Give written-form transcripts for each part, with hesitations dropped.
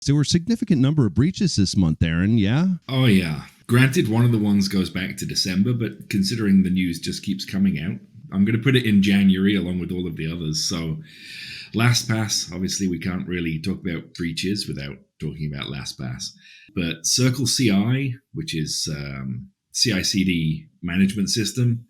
There were a significant number of breaches this month, Aaron, yeah? Oh, yeah. Granted, one of the ones goes back to December, but considering the news just keeps coming out, I'm going to put it in January along with all of the others. So LastPass, obviously we can't really talk about breaches without talking about LastPass. But Circle CI, which is CI/CD management system,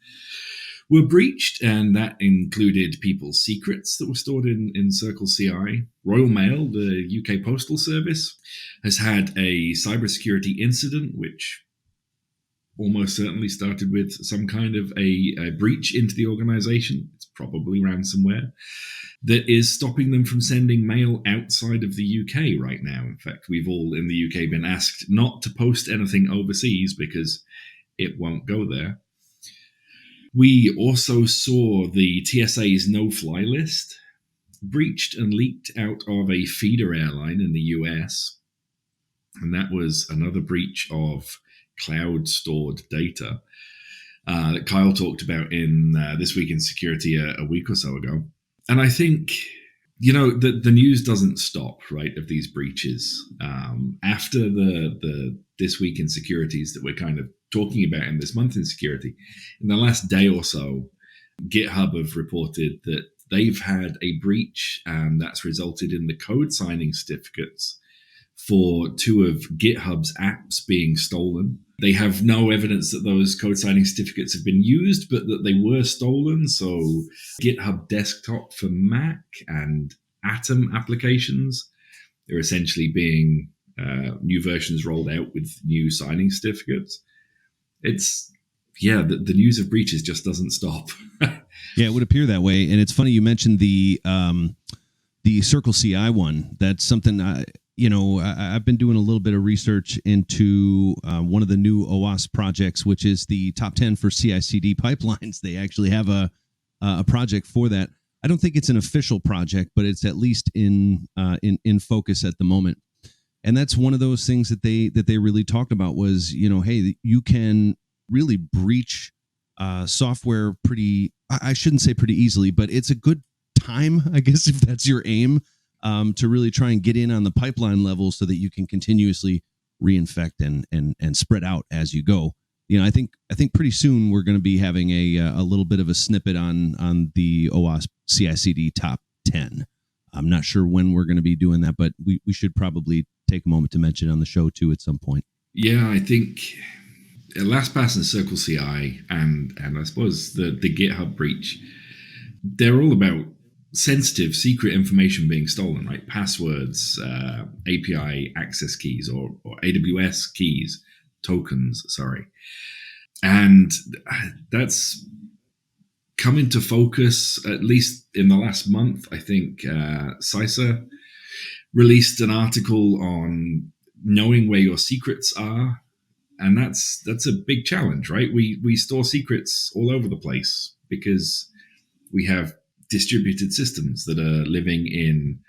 were breached, and that included people's secrets that were stored in Circle CI. Royal Mail, the UK Postal Service, has had a cybersecurity incident, which almost certainly started with some kind of a breach into the organization. It's probably ransomware that is stopping them from sending mail outside of the UK right now. In fact, we've all in the UK been asked not to post anything overseas because it won't go there. We also saw the TSA's no-fly list breached and leaked out of a feeder airline in the US. And that was another breach of cloud-stored data that Kyle talked about in This Week in Security a week or so ago. And I think, the news doesn't stop, right, of these breaches. After the This Week in Securities that we're kind of talking about in this month in security, in the last day or so, GitHub have reported that they've had a breach, and that's resulted in the code signing certificates for 2 of GitHub's apps being stolen. They have no evidence that those code signing certificates have been used, but that they were stolen. So GitHub Desktop for Mac and Atom applications are essentially being new versions rolled out with new signing certificates. The news of breaches just doesn't stop. Yeah, it would appear that way. And it's funny you mentioned the Circle CI one. That's something I've been doing a little bit of research into one of the new OWASP projects, which is the top 10 for CI/CD pipelines. They actually have a project for that. I don't think it's an official project, but it's at least in focus at the moment. And that's one of those things that they really talked about was, hey, you can really breach software I shouldn't say pretty easily, but it's a good time, I guess, if that's your aim, to really try and get in on the pipeline level so that you can continuously reinfect and spread out as you go. I think pretty soon we're going to be having a little bit of a snippet on the OWASP CI/CD top 10. I'm not sure when we're going to be doing that, but we should probably take a moment to mention it on the show too at some point. Yeah, I think LastPass and Circle CI and I suppose the GitHub breach, they're all about sensitive, secret information being stolen, right? Passwords, API access keys or AWS keys, tokens, sorry. And that's come into focus, at least in the last month. I think CISA released an article on knowing where your secrets are. And that's a big challenge, right? We store secrets all over the place because we have distributed systems that are living in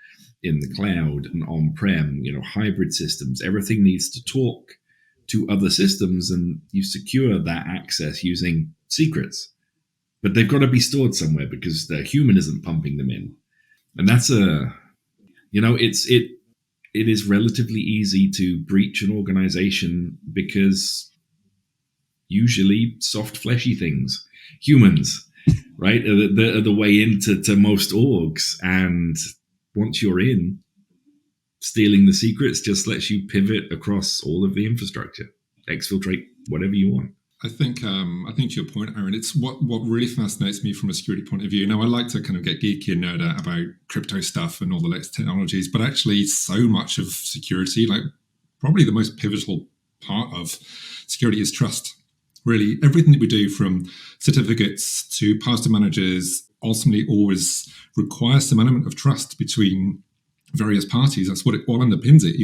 the cloud and on-prem, hybrid systems. Everything needs to talk to other systems, and you secure that access using secrets. But they've got to be stored somewhere because the human isn't pumping them in. And that's it is relatively easy to breach an organization because usually soft, fleshy things, humans, right, are the way into most orgs. And once you're in, stealing the secrets just lets you pivot across all of the infrastructure, exfiltrate whatever you want. I think to your point, Aaron, it's what really fascinates me from a security point of view. Now, I like to kind of get geeky and nerd out about crypto stuff and all the latest technologies, but actually so much of security, like probably the most pivotal part of security is trust. Really, everything that we do from certificates to password managers ultimately always requires some element of trust between various parties. That's what underpins it.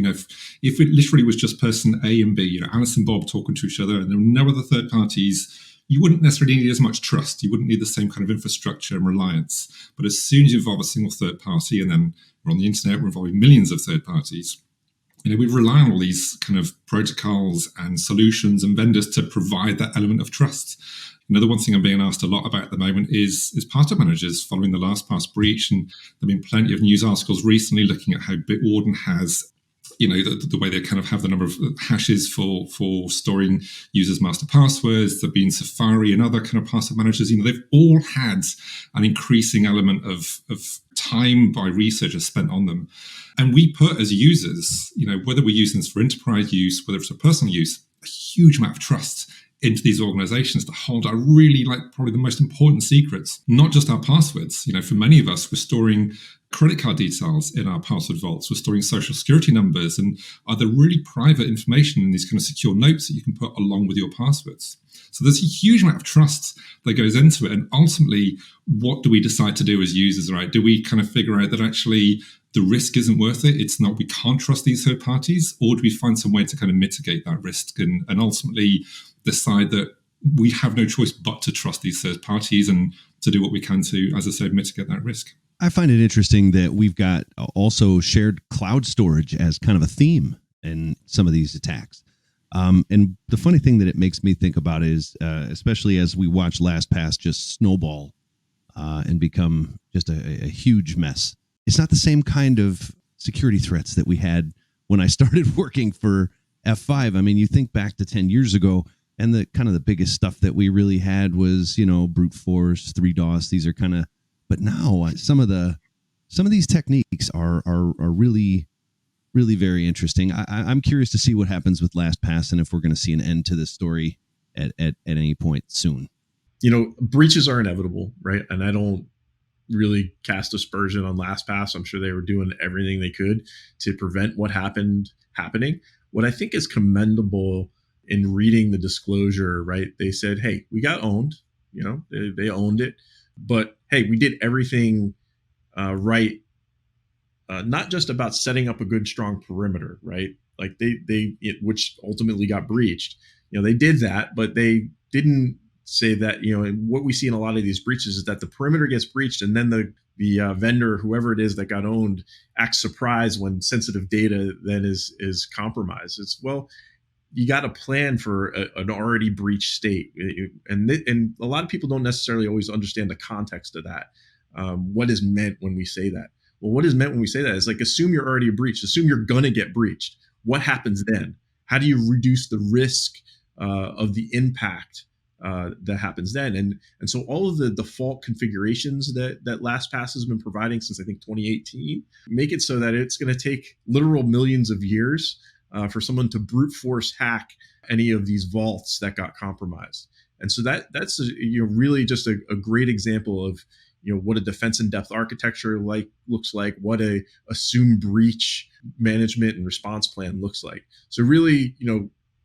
If it literally was just person A and B, Alice and Bob talking to each other and there were no other third parties, you wouldn't necessarily need as much trust. You wouldn't need the same kind of infrastructure and reliance. But as soon as you involve a single third party, and then we're on the internet, we're involving millions of third parties, we rely on all these kind of protocols and solutions and vendors to provide that element of trust. The one thing I'm being asked a lot about at the moment is password managers following the LastPass breach. And there have been plenty of news articles recently looking at how Bitwarden has the way they kind of have the number of hashes for storing users' master passwords. There've been Safari and other kind of password managers. They've all had an increasing element of time by researchers spent on them. And we put as users, whether we're using this for enterprise use, whether it's for personal use, a huge amount of trust into these organizations to hold our really probably the most important secrets, not just our passwords. For many of us, we're storing credit card details in our password vaults. We're storing social security numbers and other really private information in these kind of secure notes that you can put along with your passwords. So there's a huge amount of trust that goes into it. And ultimately, what do we decide to do as users, right? Do we kind of figure out that actually the risk isn't worth it? It's not, we can't trust these third parties, or do we find some way to kind of mitigate that risk and ultimately decide that we have no choice but to trust these third parties and to do what we can to, as I said, mitigate that risk? I find it interesting that we've got also shared cloud storage as kind of a theme in some of these attacks. And the funny thing that it makes me think about is, especially as we watch LastPass just snowball and become just a huge mess. It's not the same kind of security threats that we had when I started working for F5. I mean, you think back to 10 years ago, and the kind of the biggest stuff that we really had was, brute force, 3DOS. These are kind of, but now some of these techniques are really, really very interesting. I'm curious to see what happens with LastPass and if we're going to see an end to this story at any point soon. Breaches are inevitable, right? And I don't really cast aspersion on LastPass. I'm sure they were doing everything they could to prevent what happened happening. What I think is commendable in reading the disclosure, right? They said, hey, we got owned, they owned it, but hey, we did everything right. Not just about setting up a good, strong perimeter, right? Like which ultimately got breached. They did that, but they didn't say that, and what we see in a lot of these breaches is that the perimeter gets breached and then the vendor, whoever it is that got owned, acts surprised when sensitive data then is compromised. It's, well, you got to plan for an already breached state. And a lot of people don't necessarily always understand the context of that. What is meant when we say that? Well, what is meant when we say that is like, assume you're already breached. Assume you're going to get breached. What happens then? How do you reduce the risk of the impact that happens then? And so all of the default configurations that LastPass has been providing since I think 2018 make it so that it's going to take literal millions of years for someone to brute force hack any of these vaults that got compromised. And so that's really just a great example of what a defense in depth architecture looks like, what a assume breach management and response plan looks like. So really,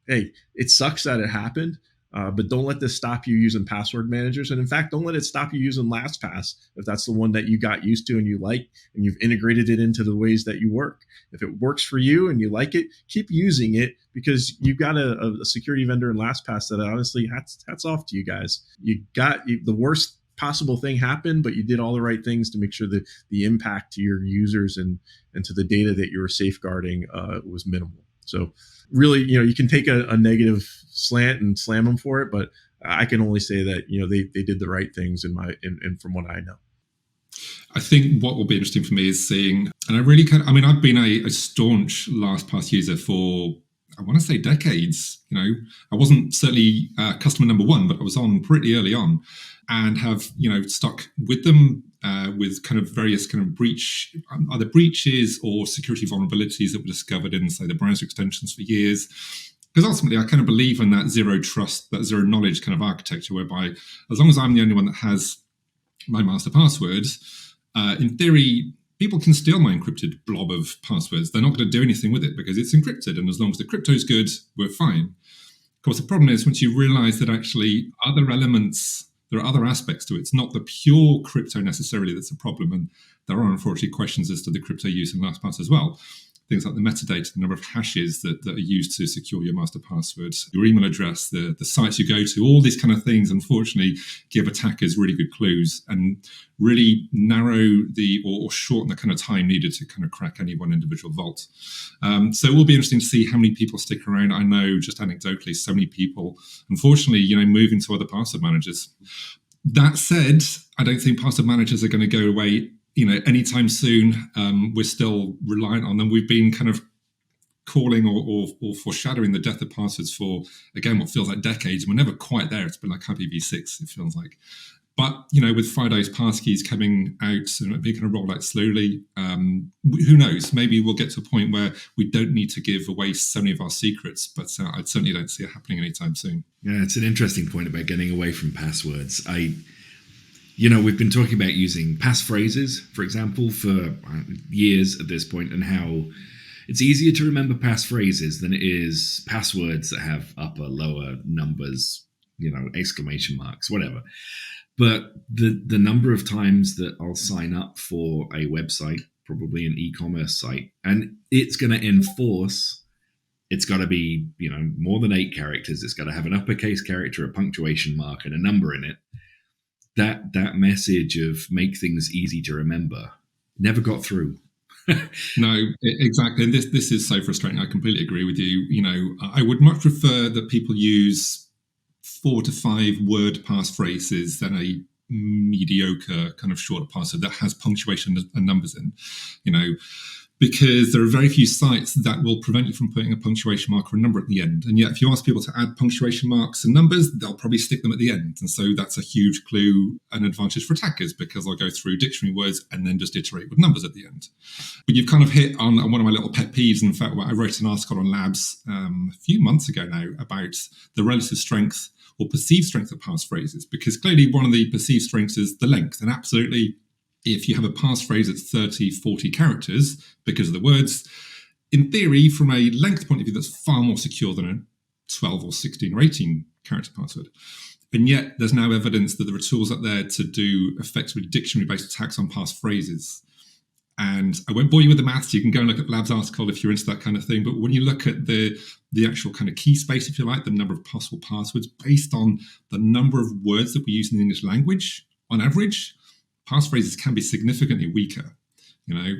hey, it sucks that it happened, but don't let this stop you using password managers. And in fact, don't let it stop you using LastPass if that's the one that you got used to and you like, and you've integrated it into the ways that you work. If it works for you and you like it, keep using it, because you've got a security vendor in LastPass that honestly, hats off to you guys. You got the worst possible thing happened, but you did all the right things to make sure that the impact to your users and to the data that you were safeguarding was minimal. So really, you can take a negative slant and slam them for it, but I can only say that, they did the right things in from what I know. I think what will be interesting for me is seeing, and I've been a staunch LastPass user for, I want to say, decades. I wasn't certainly customer number one, but I was on pretty early on and have, stuck with them with kind of various kind of either breaches or security vulnerabilities that were discovered in, say, the browser extensions for years. Because ultimately, I kind of believe in that zero trust, that zero knowledge kind of architecture, whereby as long as I'm the only one that has my master password, in theory, people can steal my encrypted blob of passwords. They're not going to do anything with it because it's encrypted. And as long as the crypto's good, we're fine. Of course, the problem is once you realize that actually there are other aspects to it. It's not the pure crypto necessarily that's a problem. And there are unfortunately questions as to the crypto use in LastPass as well. Things like the metadata, the number of hashes that are used to secure your master password, your email address, the sites you go to, all these kind of things, unfortunately, give attackers really good clues and really narrow or shorten the kind of time needed to kind of crack any one individual vault. So it will be interesting to see how many people stick around. I know just anecdotally, so many people, unfortunately, move into other password managers. That said, I don't think password managers are going to go away anytime soon. We're still reliant on them. We've been kind of calling or foreshadowing the death of passwords for, again, what feels like decades. We're never quite there. It's been like IPv6, it feels like. But, with Fido's passkeys coming out and being kind of rolled out slowly, who knows? Maybe we'll get to a point where we don't need to give away so many of our secrets, but I certainly don't see it happening anytime soon. Yeah, it's an interesting point about getting away from passwords. We've been talking about using passphrases, for example, for years at this point, and how it's easier to remember passphrases than it is passwords that have upper, lower numbers, exclamation marks, whatever. But the number of times that I'll sign up for a website, probably an e-commerce site, and it's going to enforce, it's got to be, more than 8 characters. It's got to have an uppercase character, a punctuation mark, and a number in it. That message of make things easy to remember never got through. No, exactly. And this is so frustrating. I completely agree with you. I would much prefer that people use 4 to 5 word passphrases than a mediocre kind of short password that has punctuation and numbers in, because there are very few sites that will prevent you from putting a punctuation mark or a number at the end. And yet, if you ask people to add punctuation marks and numbers, they'll probably stick them at the end. And so that's a huge clue and advantage for attackers, because they'll go through dictionary words and then just iterate with numbers at the end. But you've kind of hit on one of my little pet peeves. In fact, I wrote an article on Labs a few months ago now about the relative strength or perceived strength of passphrases, because clearly one of the perceived strengths is the length. And absolutely, if you have a passphrase that's 30, 40 characters because of the words, in theory, from a length point of view, that's far more secure than a 12 or 16 or 18 character password. And yet there's now evidence that there are tools out there to do effectively dictionary-based attacks on passphrases. And I won't bore you with the maths. You can go and look at Lab's article if you're into that kind of thing. But when you look at the actual kind of key space, if you like, the number of possible passwords based on the number of words that we use in the English language, on average, passphrases can be significantly weaker.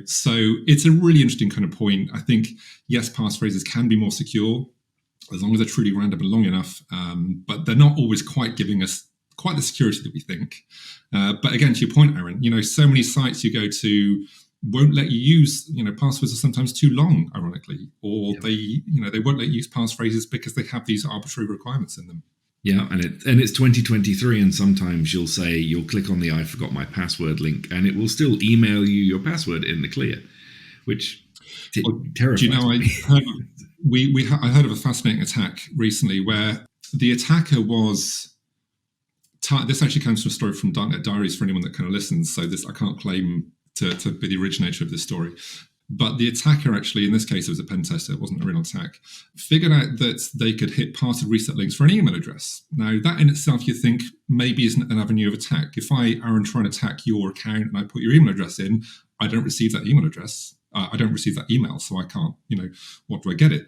So it's a really interesting kind of point. I think, yes, passphrases can be more secure as long as they're truly random and long enough. But they're not always quite giving us quite the security that we think. But again, to your point, Aaron, so many sites you go to won't let you use, passwords are sometimes too long, ironically, or they won't let you use passphrases because they have these arbitrary requirements in them. Yeah, and it's 2023, and sometimes you'll click on the I forgot my password link, and it will still email you your password in the clear, which terrifies me. I heard of a fascinating attack recently where the attacker was. This actually comes from a story from Darknet Diaries for anyone that kind of listens. So I can't claim to be the originator of this story. But the attacker actually, in this case, it was a pen tester, it wasn't a real attack, figured out that they could hit password reset links for an email address. Now, that in itself, you think maybe isn't an avenue of attack. If I, Aaron, try and attack your account and I put your email address in, I don't receive that email address. I don't receive that email, so I can't, what do I get it?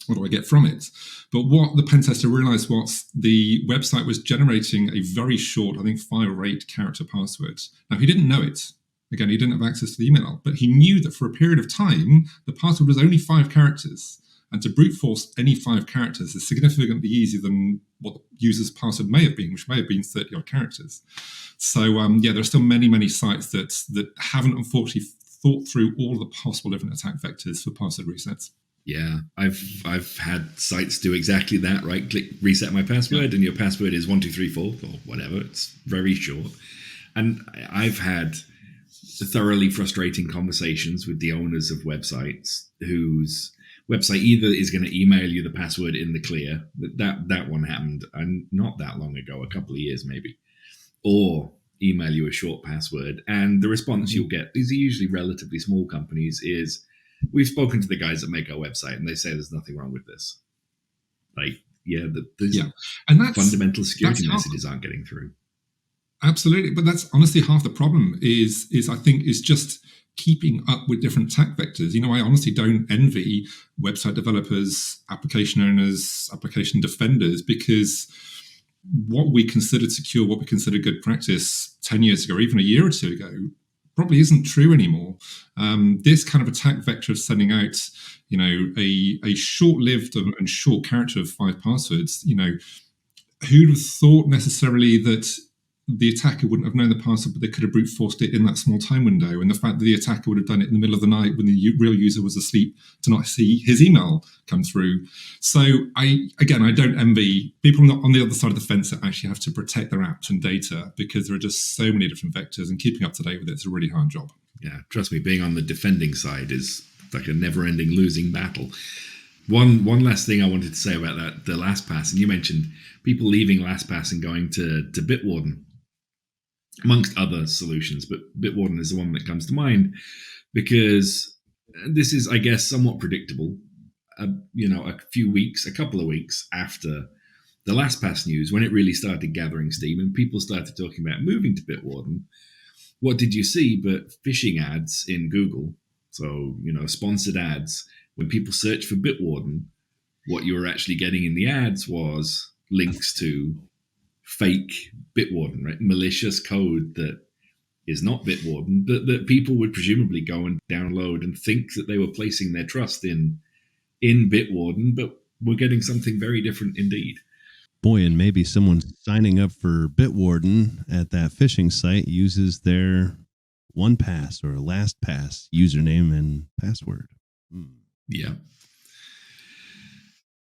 What do I get from it? But what the pen tester realized was the website was generating a very short, I think 5 or 8 character password. Now, he didn't know it. Again, he didn't have access to the email, but he knew that for a period of time, the password was only 5 characters. And to brute force any 5 characters is significantly easier than what the user's password may have been, which may have been 30 odd characters. So, there are still many, many sites that haven't unfortunately thought through all the possible different attack vectors for password resets. Yeah, I've had sites do exactly that, right? Click reset my password, and your password is 1234 or whatever. It's very short. And I've had thoroughly frustrating conversations with the owners of websites whose website either is going to email you the password in the clear, that one happened and not that long ago, a couple of years maybe, or email you a short password. And the response you'll get, these are usually relatively small companies, is, we've spoken to the guys that make our website and they say there's nothing wrong with this. And that's fundamental security messages aren't getting through. Absolutely, but that's honestly half the problem. Is I think is just keeping up with different attack vectors. I honestly don't envy website developers, application owners, application defenders, because what we considered secure, what we considered good practice 10 years ago, or even a year or two ago, probably isn't true anymore. This kind of attack vector of sending out, a short-lived and short character of 5 passwords, who'd have thought necessarily that the attacker wouldn't have known the password, but they could have brute forced it in that small time window. And the fact that the attacker would have done it in the middle of the night when the real user was asleep to not see his email come through. So I don't envy people on the other side of the fence that actually have to protect their apps and data, because there are just so many different vectors, and keeping up to date with it is a really hard job. Yeah, trust me, being on the defending side is like a never-ending losing battle. One last thing I wanted to say about that, the LastPass, and you mentioned people leaving LastPass and going to Bitwarden, amongst other solutions, but Bitwarden is the one that comes to mind, because this is, I guess, somewhat predictable. A couple of weeks after the LastPass news, when it really started gathering steam and people started talking about moving to Bitwarden, what did you see but phishing ads in Google? So, sponsored ads. When people search for Bitwarden, what you were actually getting in the ads was links to fake Bitwarden, right? Malicious code that is not Bitwarden, that people would presumably go and download and think that they were placing their trust in Bitwarden, but we're getting something very different indeed. Boy, and maybe someone signing up for Bitwarden at that phishing site uses their OnePass or LastPass username and password. Yeah.